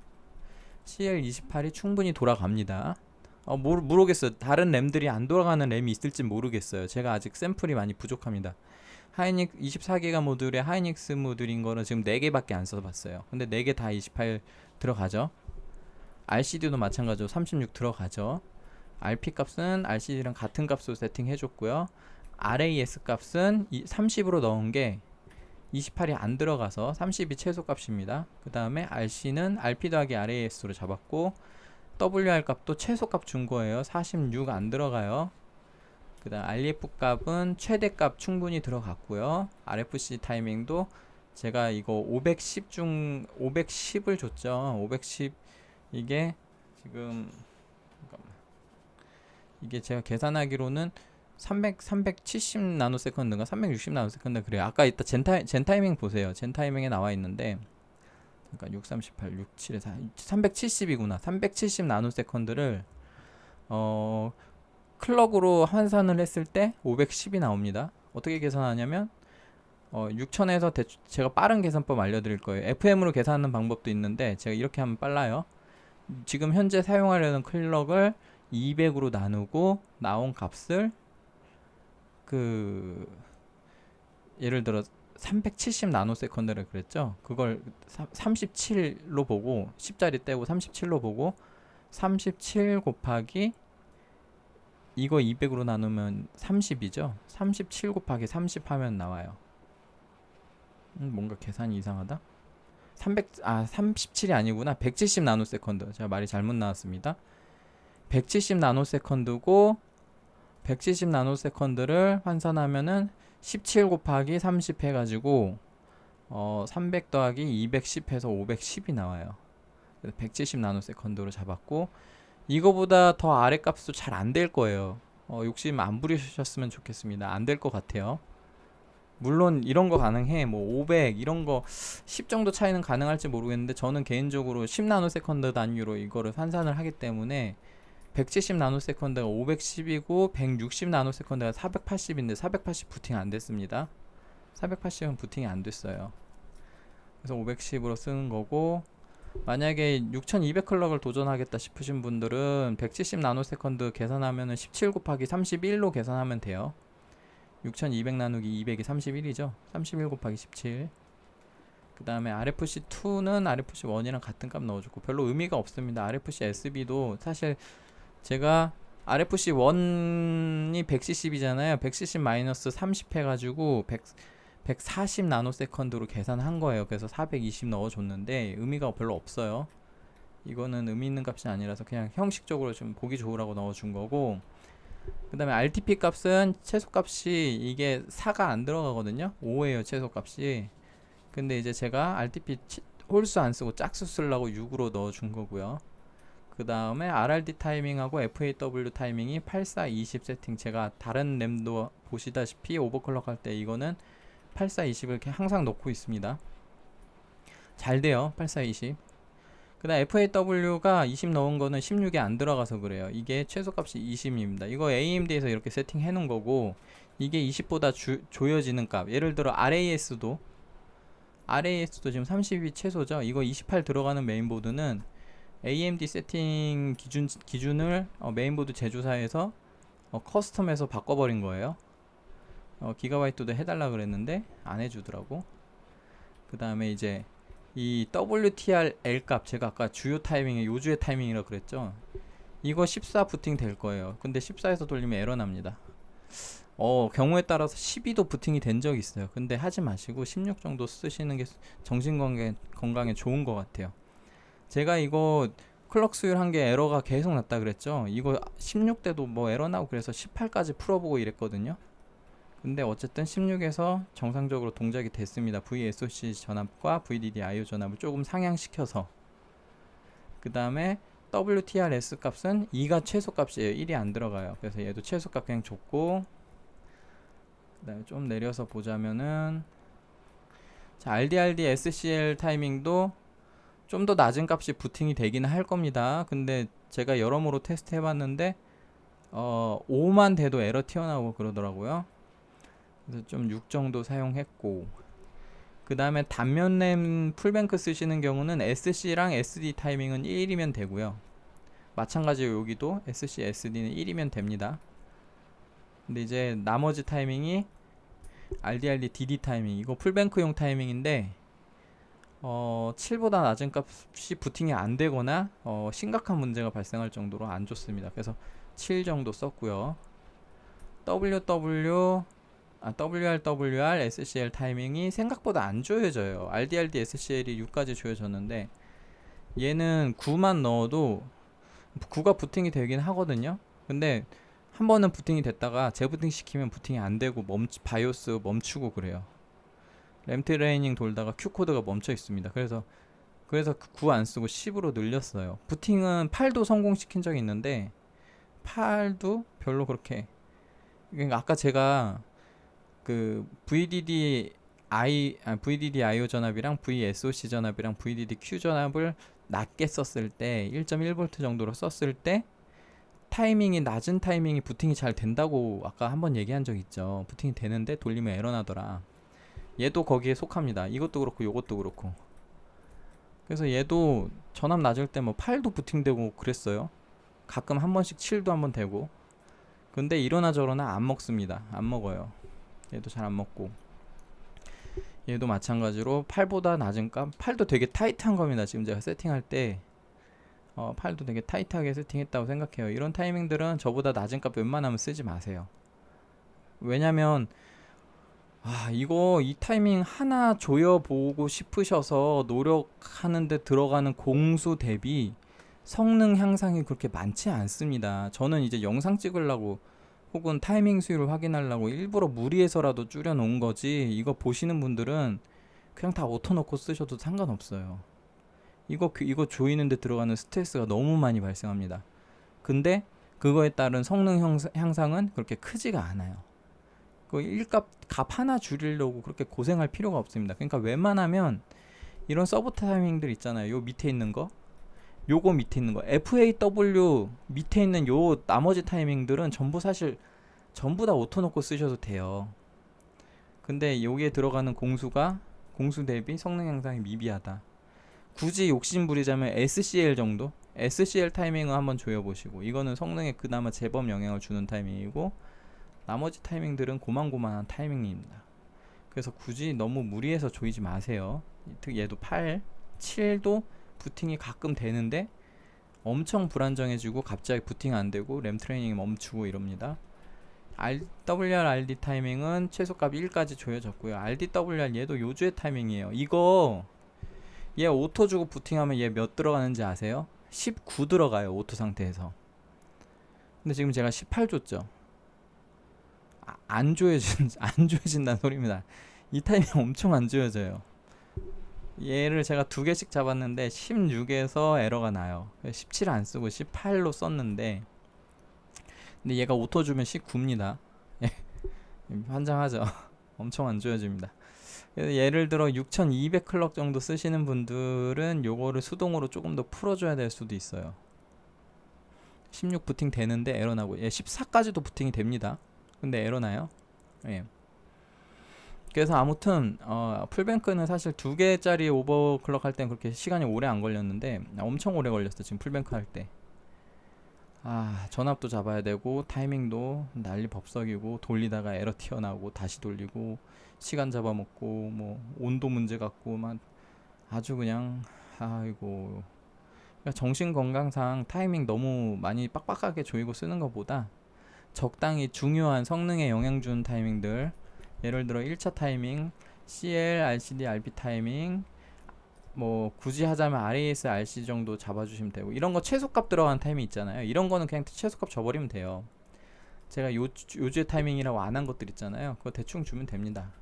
CL28이 충분히 돌아갑니다. 모르겠어요. 다른 램들이 안 돌아가는 램이 있을지 모르겠어요. 제가 아직 샘플이 많이 부족합니다. 하이닉 24기가 모듈의 하이닉스 모듈인 거는 지금 4개밖에 안 써봤어요. 근데 4개 다 28 들어가죠. RCD도 마찬가지로 36 들어가죠. RP 값은 RCD랑 같은 값으로 세팅해줬고요. RAS 값은 30으로 넣은 게 28이 안 들어가서 30이 최소 값입니다. 그 다음에 RC는 RP 더하기 RAS로 잡았고, WR 값도 최소 값 준 거예요. 46 안 들어가요. 그 다음 RF 값은 최대 값 충분히 들어갔고요. RFC 타이밍도 제가 이거 510을 줬죠. 510 이게 지금 이게 제가 계산하기로는 370 나노세컨드인가 360 나노세컨드 그래요. 아까 이따 젠 타이밍 보세요. 젠 타이밍에 나와 있는데, 그러니까 638, 67에 370이구나. 370 나노세컨드를 클럭으로 환산을 했을 때 510이 나옵니다. 어떻게 계산하냐면 6000에서 제가 빠른 계산법 알려드릴 거예요. FM으로 계산하는 방법도 있는데 제가 이렇게 하면 빨라요. 지금 현재 사용하려는 클럭을 200으로 나누고 나온 값을 예를 들어 370 나노세컨드를 그랬죠. 그걸 37로 보고 10자리 떼고 37로 보고 37 곱하기 이거 200으로 나누면 30이죠. 37 곱하기 30 하면 나와요. 뭔가 계산이 이상하다. 37이 아니구나. 170 나노세컨드. 제가 말이 잘못 나왔습니다. 170 나노세컨드고 170 나노세컨드를 환산하면은 17 곱하기 30 해가지고 300 더하기 210 해서 510이 나와요. 170 나노세컨드로 잡았고, 이거보다 더 아래 값도 잘 안 될 거예요. 욕심 안 부리셨으면 좋겠습니다. 안 될 것 같아요. 물론 이런 거 가능해. 뭐 500 이런 거 10 정도 차이는 가능할지 모르겠는데, 저는 개인적으로 10 나노세컨드 단위로 이거를 환산을 하기 때문에 170 나노세컨드가 510이고 160 나노세컨드가 480인데 480 부팅 안 됐습니다. 480은 부팅이 안 됐어요. 그래서 510으로 쓰는 거고, 만약에 6200 클럭을 도전하겠다 싶으신 분들은 170 나노세컨드 계산하면은 17 곱하기 31로 계산하면 돼요. 6200 나누기 200이 31이죠. 31 곱하기 17. 그 다음에 RFC2는 RFC1이랑 같은 값 넣어주고, 별로 의미가 없습니다. RFC SB도 사실 제가 RFC1이 170이잖아요. 170 마이너스 30 해가지고 140 나노세컨드로 계산한 거예요. 그래서 420 넣어줬는데 의미가 별로 없어요. 이거는 의미 있는 값이 아니라서 그냥 형식적으로 좀 보기 좋으라고 넣어준 거고, 그 다음에 RTP 값은 최소값이 이게 4가 안 들어가거든요. 5예요 최소값이. 근데 이제 제가 RTP 홀수 안 쓰고 짝수 쓰려고 6으로 넣어준 거고요. 그 다음에 RRD 타이밍하고 FAW 타이밍이 84, 20 세팅. 제가 다른 램도 보시다시피 오버클럭 할 때 이거는 84, 20을 항상 넣고 있습니다. 잘 돼요. 84, 20. 그 다음 FAW가 20 넣은 거는 16에 안 들어가서 그래요. 이게 최소값이 20입니다. 이거 AMD에서 이렇게 세팅해 놓은 거고, 이게 20보다 조여지는 값. 예를 들어 RAS도 지금 30이 최소죠. 이거 28 들어가는 메인보드는 AMD 세팅 기준을 메인보드 제조사에서 커스텀해서 바꿔버린 거예요. 기가바이트도 해달라 그랬는데 안 해주더라고. 그 다음에 이제 이 WTRL 값, 제가 아까 주요 타이밍에 요주의 타이밍이라 그랬죠. 이거 14 부팅 될 거예요. 근데 14에서 돌리면 에러 납니다. 경우에 따라서 12도 부팅이 된 적이 있어요. 근데 하지 마시고 16 정도 쓰시는 게 정신 건강에 좋은 것 같아요. 제가 이거 클럭 수율 한 게 에러가 계속 났다 그랬죠. 이거 16대도 뭐 에러 나고 그래서 18까지 풀어보고 이랬거든요. 근데 어쨌든 16에서 정상적으로 동작이 됐습니다. VSOC 전압과 VDD/IO 전압을 조금 상향시켜서. 그 다음에 WTRS 값은 2가 최소값이에요. 1이 안 들어가요. 그래서 얘도 최소값 그냥 줬고, 그 다음에 좀 내려서 보자면은, 자, RDRD SCL 타이밍도 좀 더 낮은 값이 부팅이 되긴 할 겁니다. 근데 제가 여러모로 테스트 해봤는데 5만 돼도 에러 튀어나오고 그러더라고요. 그래서 좀 6 정도 사용했고, 그 다음에 단면 램 풀뱅크 쓰시는 경우는 SC랑 SD 타이밍은 1이면 되고요. 마찬가지로 여기도 SC, SD는 1이면 됩니다. 근데 이제 나머지 타이밍이 RDRD DD 타이밍, 이거 풀뱅크용 타이밍인데 7보다 낮은 값이 부팅이 안 되거나 심각한 문제가 발생할 정도로 안 좋습니다. 그래서 7 정도 썼고요. WRWR SCL 타이밍이 생각보다 안 조여져요. RDRD SCL이 6까지 조여졌는데 얘는 9만 넣어도 9가 부팅이 되긴 하거든요. 근데 한 번은 부팅이 됐다가 재부팅 시키면 부팅이 안 되고 바이오스 멈추고 그래요. 램 트레이닝 돌다가 Q코드가 멈춰 있습니다. 그래서 9 안 쓰고 10으로 늘렸어요. 부팅은 8도 성공시킨 적이 있는데 8도 별로 그렇게, 그러니까 아까 제가 그 VDD/IO 전압이랑 VSOC 전압이랑 VDD/Q 전압을 낮게 썼을 때 1.1V 정도로 썼을 때 타이밍이 낮은 타이밍이 부팅이 잘 된다고 아까 한번 얘기한 적 있죠. 부팅이 되는데 돌리면 에러 나더라. 얘도 거기에 속합니다. 이것도 그렇고 요것도 그렇고. 그래서 얘도 전압 낮을 때 뭐 8도 부팅되고 그랬어요. 가끔 한 번씩 7도 한번 되고. 근데 이러나 저러나 안 먹습니다. 안 먹어요. 얘도 잘 안 먹고, 얘도 마찬가지로 8보다 낮은 값. 8도 되게 타이트한 겁니다. 지금 제가 세팅할 때 팔도 되게 타이트하게 세팅했다고 생각해요. 이런 타이밍들은 저보다 낮은 값 웬만하면 쓰지 마세요. 왜냐면 이거 이 타이밍 하나 조여보고 싶으셔서 노력하는데 들어가는 공수 대비 성능 향상이 그렇게 많지 않습니다. 저는 이제 영상 찍으려고 혹은 타이밍 수율을 확인하려고 일부러 무리해서라도 줄여 놓은 거지, 이거 보시는 분들은 그냥 다 오토 넣고 쓰셔도 상관없어요. 이거 조이는데 들어가는 스트레스가 너무 많이 발생합니다. 근데 그거에 따른 성능 향상은 그렇게 크지가 않아요. 그 값 하나 줄이려고 그렇게 고생할 필요가 없습니다. 그러니까 웬만하면 이런 서브 타이밍들 있잖아요. 요 밑에 있는 거, 요거 밑에 있는 거, FAW 밑에 있는 요 나머지 타이밍들은 사실 전부 다 오토 넣고 쓰셔도 돼요. 근데 여기에 들어가는 공수 대비 성능 향상이 미비하다. 굳이 욕심 부리자면 SCL 정도? SCL 타이밍을 한번 조여보시고, 이거는 성능에 그나마 제법 영향을 주는 타이밍이고, 나머지 타이밍들은 고만고만한 타이밍입니다. 그래서 굳이 너무 무리해서 조이지 마세요. 얘도 8, 7도 부팅이 가끔 되는데 엄청 불안정해지고 갑자기 부팅 안 되고 램 트레이닝이 멈추고 이럽니다. WR, RD 타이밍은 최소값 1까지 조여졌고요. RDWR 얘도 요주의 타이밍이에요. 이거 얘 오토 주고 부팅하면 얘 몇 들어가는지 아세요? 19 들어가요, 오토 상태에서. 근데 지금 제가 18 줬죠. 안 조여진다는 소리입니다. 이 타이밍 엄청 안 조여져요. 얘를 제가 두 개씩 잡았는데 16에서 에러가 나요. 17 안 쓰고 18로 썼는데, 근데 얘가 오토 주면 19입니다. 환장하죠. 엄청 안 조여집니다. 예를 들어 6200 클럭 정도 쓰시는 분들은 요거를 수동으로 조금 더 풀어줘야 될 수도 있어요. 16 부팅 되는데 에러 나고, 14까지도 부팅이 됩니다. 근데 에러 나요. 예. 그래서 아무튼 풀뱅크는 사실 2개짜리 오버클럭 할 땐 그렇게 시간이 오래 안 걸렸는데 엄청 오래 걸렸어 지금 풀뱅크 할 때. 전압도 잡아야 되고 타이밍도 난리 법석이고, 돌리다가 에러 튀어나오고 다시 돌리고 시간 잡아먹고 뭐 온도 문제 같고 막 아주 그냥 아이고. 그러니까 정신 건강상 타이밍 너무 많이 빡빡하게 조이고 쓰는 것보다 적당히 중요한 성능에 영향 주는 타이밍들, 예를 들어 1차 타이밍, CL, RCD, RB 타이밍, 뭐 굳이 하자면 RAS, RC 정도 잡아주시면 되고, 이런 거 최소값 들어가는 타이밍 있잖아요. 이런 거는 그냥 최소값 줘버리면 돼요. 제가 요주의 타이밍이라고 안 한 것들 있잖아요. 그거 대충 주면 됩니다.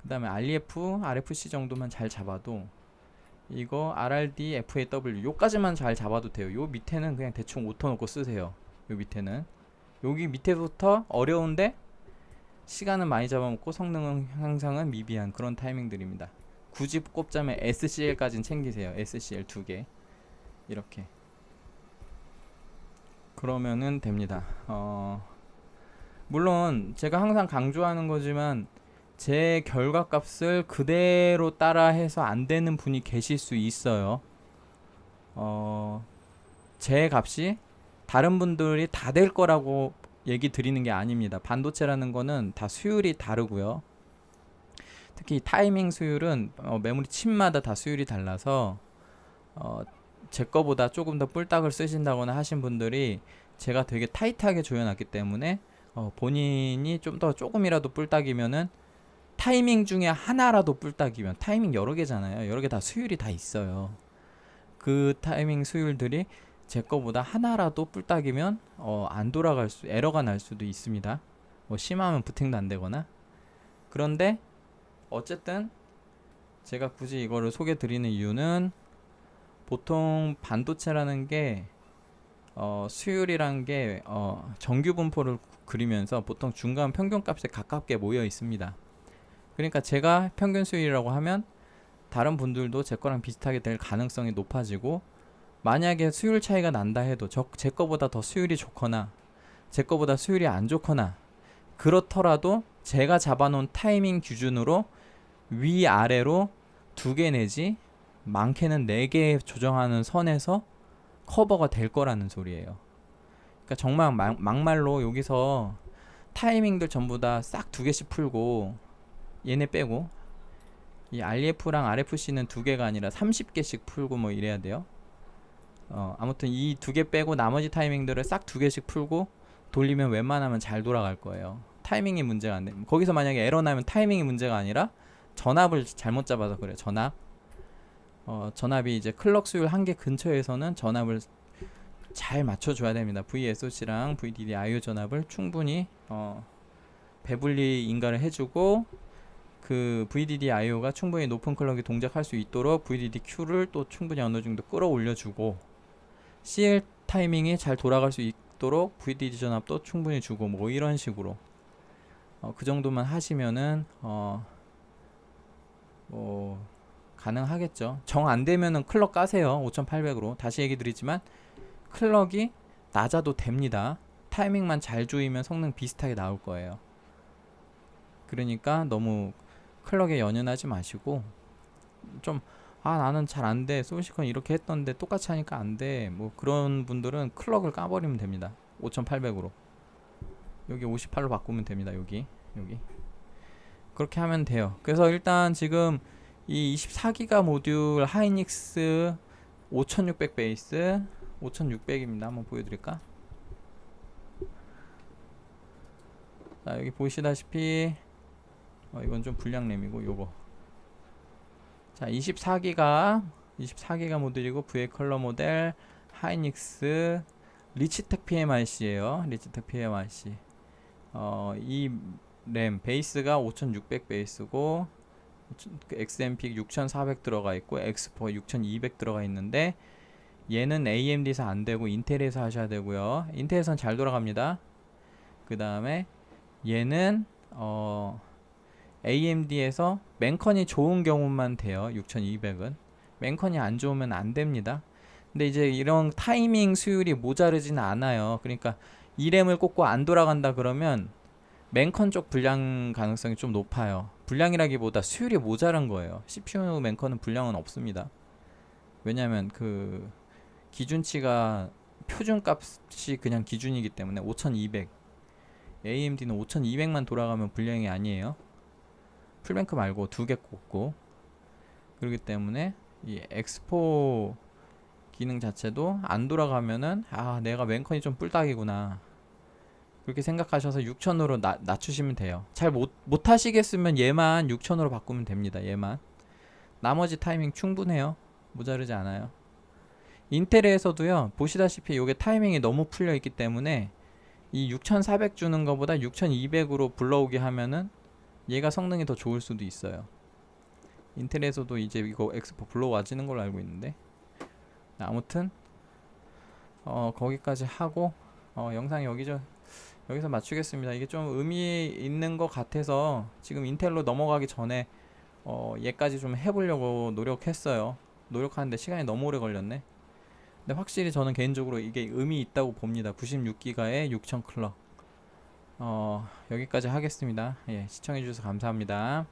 그 다음에 REF, RFC 정도만 잘 잡아도, 이거 RRD, FAW 요까지만 잘 잡아도 돼요. 요 밑에는 그냥 대충 오토 놓고 쓰세요. 요 밑에는, 여기 밑에부터 어려운데 시간은 많이 잡아먹고 성능 향상은 미비한 그런 타이밍들입니다. 굳이 꼽자면 SCL까지는 챙기세요. SCL 2개 이렇게 그러면은 됩니다. 물론 제가 항상 강조하는 거지만 제 결과값을 그대로 따라해서 안 되는 분이 계실 수 있어요. 제 값이 다른 분들이 다 될 거라고 얘기 드리는 게 아닙니다. 반도체라는 거는 다 수율이 다르고요. 특히 타이밍 수율은 메모리 칩마다 다 수율이 달라서 제 거보다 조금 더 뿔딱을 쓰신다거나 하신 분들이 제가 되게 타이트하게 조여놨기 때문에 본인이 좀 더 조금이라도 뿔딱이면은, 타이밍 중에 하나라도 뿔딱이면, 타이밍 여러 개잖아요. 여러 개 다 수율이 다 있어요. 그 타이밍 수율들이 제 거보다 하나라도 뿔딱이면 안 돌아갈 에러가 날 수도 있습니다. 뭐 심하면 부팅도 안 되거나. 그런데 어쨌든 제가 굳이 이거를 소개 드리는 이유는, 보통 반도체라는 게 수율이란 게 정규 분포를 그리면서 보통 중간 평균값에 가깝게 모여 있습니다. 그러니까 제가 평균 수율이라고 하면 다른 분들도 제 거랑 비슷하게 될 가능성이 높아지고, 만약에 수율 차이가 난다 해도 제 거보다 더 수율이 좋거나 제 거보다 수율이 안 좋거나 그렇더라도 제가 잡아놓은 타이밍 기준으로 위아래로 2개 내지 많게는 4개 조정하는 선에서 커버가 될 거라는 소리예요. 그러니까 정말 막말로 여기서 타이밍들 전부 다 싹 2개씩 풀고, 얘네 빼고 이 REF랑 RFC는 2개가 아니라 30개씩 풀고 뭐 이래야 돼요. 아무튼 이 두 개 빼고 나머지 타이밍들을 싹 두 개씩 풀고 돌리면 웬만하면 잘 돌아갈 거예요. 타이밍이 문제가 안 돼. 거기서 만약에 에러 나면 타이밍이 문제가 아니라 전압을 잘못 잡아서 그래요. 전압이 이제 클럭 수율 한계 근처에서는 전압을 잘 맞춰줘야 됩니다. VSOC랑 VDD-IO 전압을 충분히 배분리 인가를 해주고, 그 VDD-IO가 충분히 높은 클럭이 동작할 수 있도록 VDD-Q를 또 충분히 어느 정도 끌어올려주고, CL 타이밍이 잘 돌아갈 수 있도록 VDD 전압도 충분히 주고, 뭐 이런 식으로 그 정도만 하시면은 뭐 가능하겠죠. 정 안되면은 클럭 까세요. 5800으로. 다시 얘기 드리지만 클럭이 낮아도 됩니다. 타이밍만 잘 조이면 성능 비슷하게 나올 거예요. 그러니까 너무 클럭에 연연하지 마시고, 좀 나는 잘 안돼, 솔시컨 이렇게 했던데 똑같이 하니까 안돼, 뭐 그런 분들은 클럭을 까버리면 됩니다. 5800으로 여기 58로 바꾸면 됩니다. 여기 그렇게 하면 돼요. 그래서 일단 지금 이 24기가 모듈 하이닉스 5600 베이스, 5600입니다. 한번 보여드릴까? 자, 여기 보시다시피 이건 좀 불량 램이고, 요거 자 24기가 모듈이고, VA 컬러 모델 하이닉스 리치텍 PMIC에요. 리치텍 PMIC. 이 램 베이스가 5600 베이스고, XMP 6400 들어가 있고, 엑스포 6200 들어가 있는데, 얘는 AMD에서 안 되고 인텔에서 하셔야 되고요. 인텔에선 잘 돌아갑니다. 그 다음에 얘는 AMD에서 맨컨이 좋은 경우만 돼요. 6200은 맨컨이 안 좋으면 안 됩니다. 근데 이제 이런 타이밍 수율이 모자르지는 않아요. 그러니까 이 램을 꽂고 안 돌아간다 그러면 맨컨 쪽 불량 가능성이 좀 높아요. 불량이라기보다 수율이 모자란 거예요. CPU 맨컨은 불량은 없습니다. 왜냐면 그 기준치가 표준값이 그냥 기준이기 때문에 5200, AMD는 5200만 돌아가면 불량이 아니에요. 풀뱅크 말고 두 개 꽂고. 그렇기 때문에 이 엑스포 기능 자체도 안 돌아가면은 내가 맨컨이 좀 뿔딱이구나, 그렇게 생각하셔서 6000으로 낮추시면 돼요. 잘 못 하시겠으면 얘만 6000으로 바꾸면 됩니다. 얘만. 나머지 타이밍 충분해요. 모자르지 않아요. 인텔에서도요, 보시다시피 이게 타이밍이 너무 풀려 있기 때문에 이 6400 주는 것보다 6200으로 불러오게 하면은 얘가 성능이 더 좋을 수도 있어요. 인텔에서도 이제 이거 엑스포 불러와지는 걸로 알고 있는데, 아무튼 거기까지 하고 영상 여기서 마치겠습니다. 이게 좀 의미 있는 것 같아서 지금 인텔로 넘어가기 전에 얘까지 좀 해보려고 노력했어요. 노력하는데 시간이 너무 오래 걸렸네. 근데 확실히 저는 개인적으로 이게 의미 있다고 봅니다. 96기가에 6000 클럭. 여기까지 하겠습니다. 예, 시청해주셔서 감사합니다.